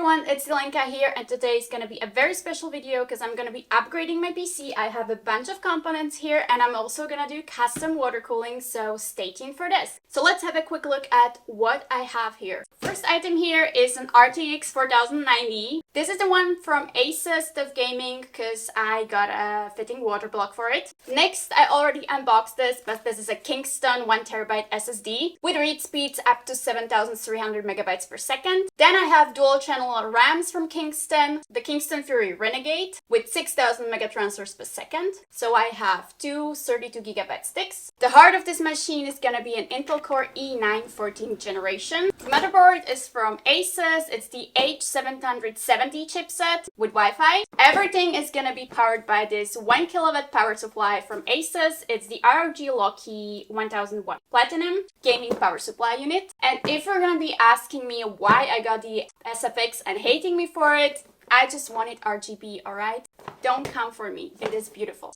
everyone, it's Zelenka here, and today is gonna be a very special video because I'm gonna be upgrading my PC. I have a bunch of components here and I'm also gonna do custom water cooling, so stay tuned for this. So let's have a quick look at what I have here. First item here is an RTX 4090. This is the one from ASUS TUF Gaming because I got a fitting water block for it. Next, I already unboxed this, but this is a Kingston 1TB SSD with read speeds up to 7,300 megabytes per second. Then I have dual channel RAMs from Kingston, the Kingston Fury Renegade with 6,000 megatransfers per second. So I have two 32GB sticks. The heart of this machine is gonna be an Intel Core i9 14th generation. The motherboard is from ASUS. It's the H770 chipset with Wi-Fi. Everything is gonna be powered by this 1 kilowatt power supply from ASUS. It's the ROG Loki 1000 watt Platinum gaming power supply unit. And if you're gonna be asking me why I got the SFX and hating me for it, I just wanted RGB, alright? Don't come for me, it is beautiful.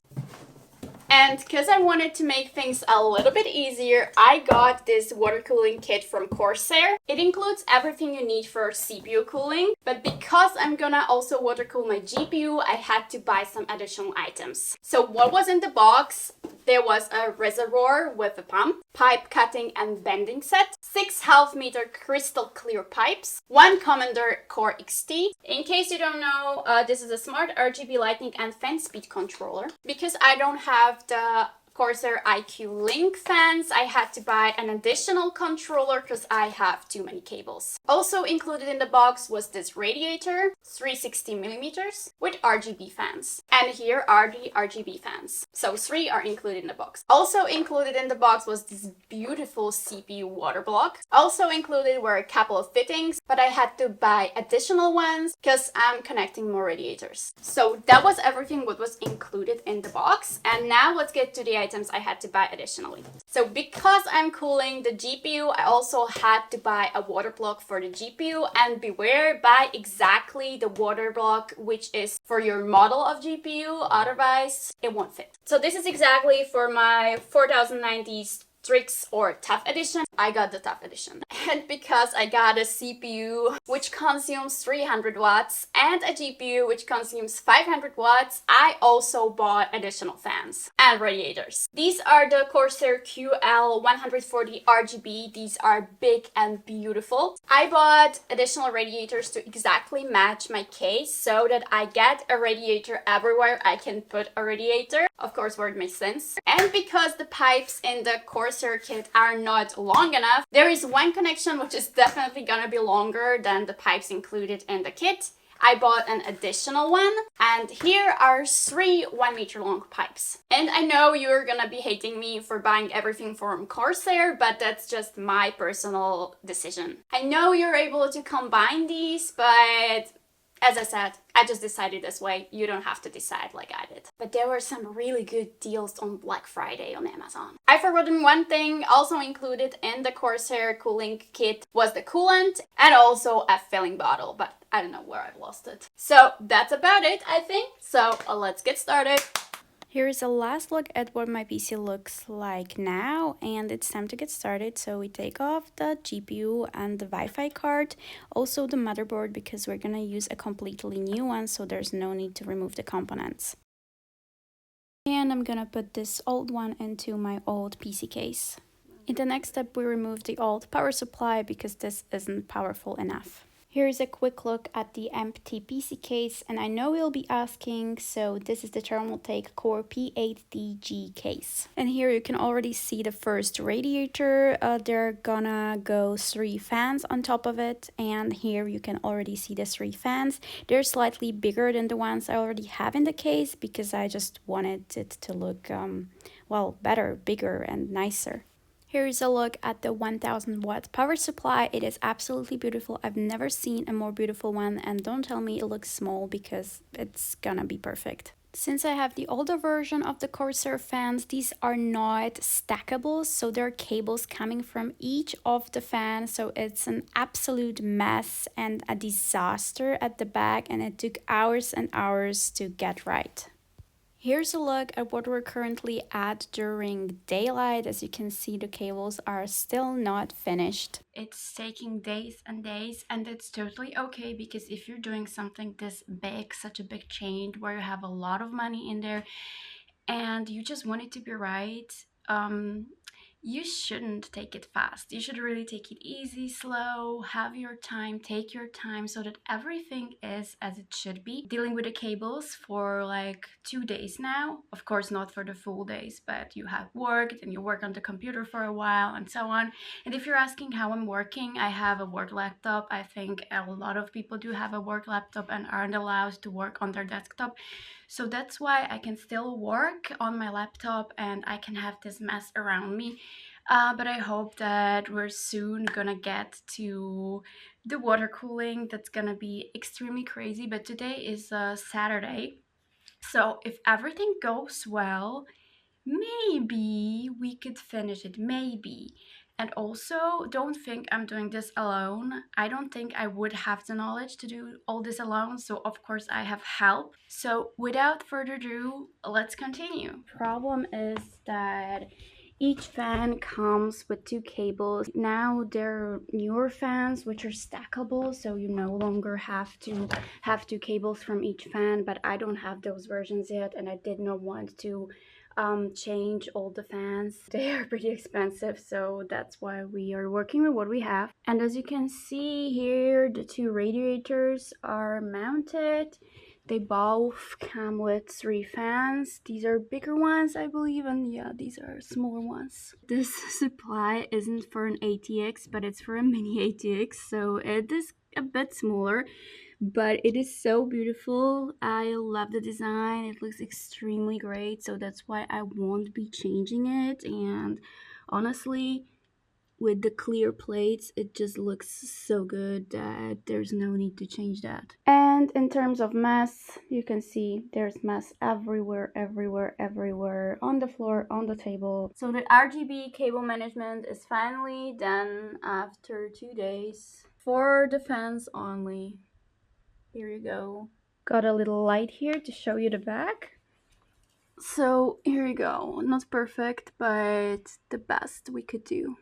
And because I wanted to make things a little bit easier, I got this water cooling kit from Corsair. It includes everything you need for CPU cooling, but because I'm gonna also water cool my GPU, I had to buy some additional items. So what was in the box? There was a reservoir with a pump, pipe cutting and bending set, 6 half-meter crystal clear pipes, 1 Commander Core XT. In case you don't know, this is a smart RGB lighting and fan speed controller. Because I don't have the Corsair iCUE Link fans, I had to buy an additional controller because I have too many cables. Also included in the box was this radiator, 360mm with RGB fans. And here are the RGB fans. So 3 are included in the box. Also included in the box was this beautiful CPU water block. Also included were a couple of fittings, but I had to buy additional ones because I'm connecting more radiators. So that was everything what was included in the box. And now let's get to the items I had to buy additionally. So because I'm cooling the GPU, I also had to buy a water block for the GPU, and beware, buy exactly the water block which is for your model of GPU, otherwise it won't fit. So this is exactly for my 4090 Strix or TUF edition. I got the TUF edition. And because I got a CPU which consumes 300 watts and a GPU which consumes 500 watts, I also bought additional fans and radiators. These are the Corsair QL140 RGB. These are big and beautiful. I bought additional radiators to exactly match my case so that I get a radiator everywhere I can put a radiator. Of course, where it makes sense. And because the pipes in the Corsair kit are not long enough, there is one connection which is definitely gonna be longer than the pipes included in the kit. I bought an additional one, and here are 3 1-meter long pipes. And I know you're gonna be hating me for buying everything from Corsair, but that's just my personal decision. I know you're able to combine these, but as I said, I just decided this way. You don't have to decide like I did. But there were some really good deals on Black Friday on Amazon. I forgotten one thing. Also included in the Corsair cooling kit was the coolant and also a filling bottle, but I don't know where I've lost it. So that's about it, I think. So let's get started. Here is a last look at what my PC looks like now, and it's time to get started. So we take off the GPU and the Wi-Fi card, also the motherboard, because we're gonna use a completely new one, so there's no need to remove the components. And I'm gonna put this old one into my old PC case. In the next step, we remove the old power supply because this isn't powerful enough. Here's a quick look at the empty PC case, and I know you'll be asking, so this is the Thermaltake Core P8DG case. And here you can already see the first radiator. They're gonna go 3 fans on top of it, and here you can already see the 3 fans. They're slightly bigger than the ones I already have in the case because I just wanted it to look, well, better, bigger and nicer. Here is a look at the 1000 watt power supply. It is absolutely beautiful. I've never seen a more beautiful one, and don't tell me it looks small because it's gonna be perfect. Since I have the older version of the Corsair fans, these are not stackable, so there are cables coming from each of the fans, so it's an absolute mess and a disaster at the back, and it took hours and hours to get right. Here's a look at what we're currently at during daylight. As you can see, the cables are still not finished. It's taking days and days, and it's totally okay, because if you're doing something this big, such a big change where you have a lot of money in there and you just want it to be right, you shouldn't take it fast. You should really take it easy, slow, have your time, take your time, so that everything is as it should be. Dealing with the cables for like 2 days now. Of course, not for the full days, but you have worked and you work on the computer for a while and so on. And if you're asking how I'm working, I have a work laptop. I think a lot of people do have a work laptop and aren't allowed to work on their desktop. So that's why I can still work on my laptop and I can have this mess around me. But I hope that we're soon gonna get to the water cooling. That's gonna be extremely crazy. But today is Saturday. So if everything goes well, maybe we could finish it, maybe. And also, don't think I'm doing this alone. I don't think I would have the knowledge to do all this alone, so of course I have help. So without further ado, let's continue. Problem is that each fan comes with 2 cables. Now there are newer fans which are stackable, so you no longer have to have 2 cables from each fan, but I don't have those versions yet, and I did not want to change all the fans. They are pretty expensive, so that's why we are working with what we have. And as you can see here, the 2 radiators are mounted. They both come with 3 fans. These are bigger ones, I believe, and yeah, these are smaller ones. This supply isn't for an ATX, but it's for a mini ATX, so it is a bit smaller, but it is so beautiful. I love the design. It looks extremely great, so that's why I won't be changing it. And honestly, with the clear plates, it just looks so good that there's no need to change that. And in terms of mess, you can see there's mess everywhere, on the floor, on the table. So the RGB cable management is finally done after 2 days. For the fans only. Here you go. Got a little light here to show you the back. So here you go. Not perfect, but the best we could do.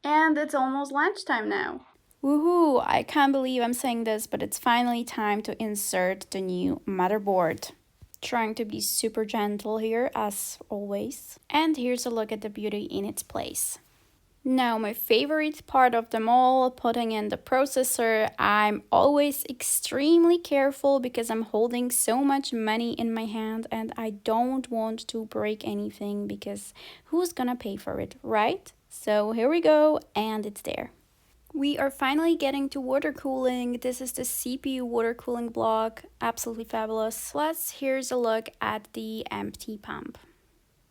And it's almost lunchtime now. Woohoo! I can't believe I'm saying this, but it's finally time to insert the new motherboard. Trying to be super gentle here, as always. And here's a look at the beauty in its place. Now, my favorite part of them all, putting in the processor. I'm always extremely careful because I'm holding so much money in my hand and I don't want to break anything, because who's gonna pay for it, right? So here we go, and it's there. We are finally getting to water cooling. This is the CPU water cooling block, absolutely fabulous. Plus, here's a look at the empty pump.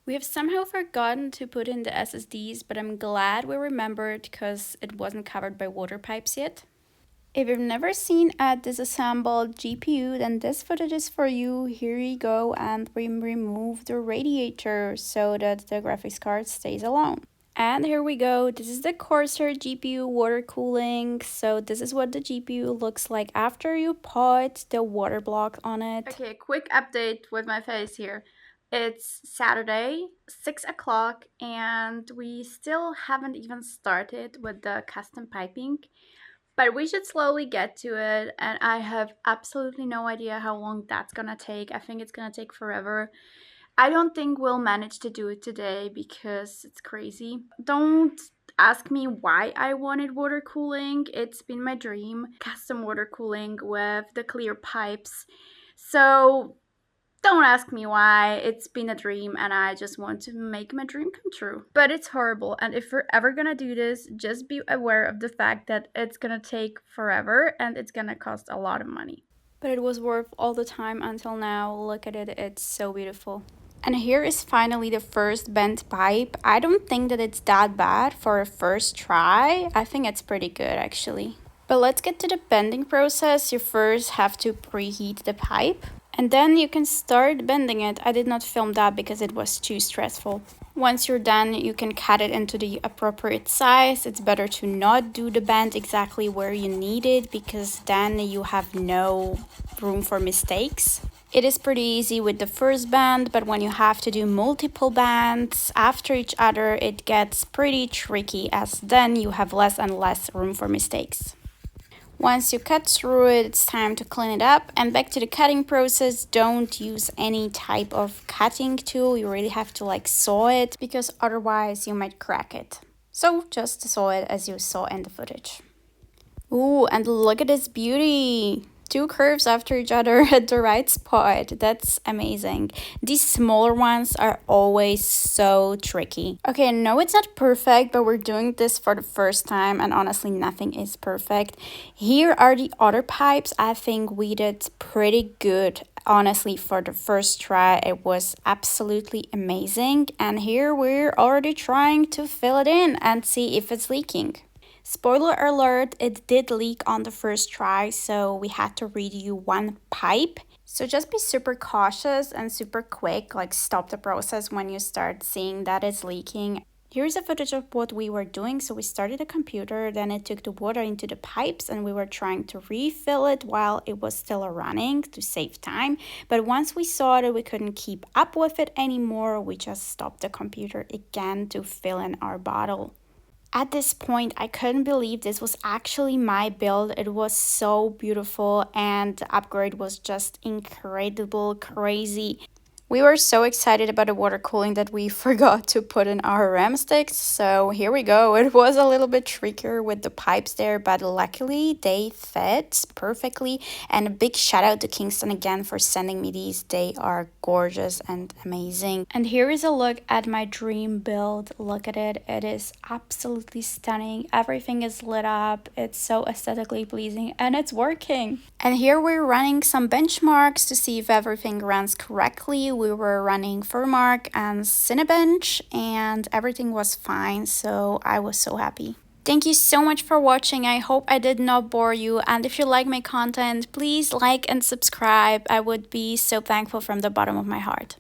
We have somehow forgotten to put in the SSDs, but I'm glad we remembered because it wasn't covered by water pipes yet. If you've never seen a disassembled GPU, then this footage is for you. Here you go, and we remove the radiator so that the graphics card stays alone. And here we go. This is the Corsair GPU water cooling. So this is what the GPU looks like after you put the water block on it. Okay, quick update with my face here. It's Saturday, 6 o'clock, and we still haven't even started with the custom piping, but we should slowly get to it, and I have absolutely no idea how long that's gonna take. I think it's gonna take forever. I don't think we'll manage to do it today because it's crazy. Don't ask me why I wanted water cooling. It's been my dream, custom water cooling with the clear pipes. So don't ask me why. It's been a dream and I just want to make my dream come true. But it's horrible, and if we're ever gonna do this, just be aware of the fact that it's gonna take forever and it's gonna cost a lot of money. But it was worth all the time until now. Look at it, it's so beautiful. And here is finally the first bent pipe. I don't think that it's that bad for a first try. I think it's pretty good actually. But let's get to the bending process. You first have to preheat the pipe, and then you can start bending it. I did not film that because it was too stressful. Once you're done, you can cut it into the appropriate size. It's better to not do the band exactly where you need it because then you have no room for mistakes. It is pretty easy with the first band, but when you have to do multiple bands after each other, it gets pretty tricky as then you have less and less room for mistakes. Once you cut through it, it's time to clean it up. And back to the cutting process, don't use any type of cutting tool. You really have to like saw it because otherwise you might crack it. So just saw it as you saw in the footage. Ooh, and look at this beauty! 2 curves after each other at the right spot. That's amazing. These smaller ones are always so tricky. Okay, I know it's not perfect, but we're doing this for the first time and honestly nothing is perfect. Here are the other pipes. I think we did pretty good. Honestly, for the first try, it was absolutely amazing. And here we're already trying to fill it in and see if it's leaking. Spoiler alert, it did leak on the first try, so we had to redo 1 pipe. So just be super cautious and super quick, like stop the process when you start seeing that it's leaking. Here's a footage of what we were doing. So we started the computer, then it took the water into the pipes and we were trying to refill it while it was still running to save time. But once we saw that we couldn't keep up with it anymore, we just stopped the computer again to fill in our bottle. At this point, I couldn't believe this was actually my build. It was so beautiful and the upgrade was just incredible, crazy. We were so excited about the water cooling that we forgot to put in our RAM sticks. So here we go. It was a little bit trickier with the pipes there, but luckily they fit perfectly. And a big shout out to Kingston again for sending me these. They are gorgeous and amazing. And here is a look at my dream build. Look at it. It is absolutely stunning. Everything is lit up. It's so aesthetically pleasing and it's working. And here we're running some benchmarks to see if everything runs correctly. We were running Furmark and Cinebench and everything was fine, so I was so happy. Thank you so much for watching. I hope I did not bore you, and if you like my content, please like and subscribe. I would be so thankful from the bottom of my heart.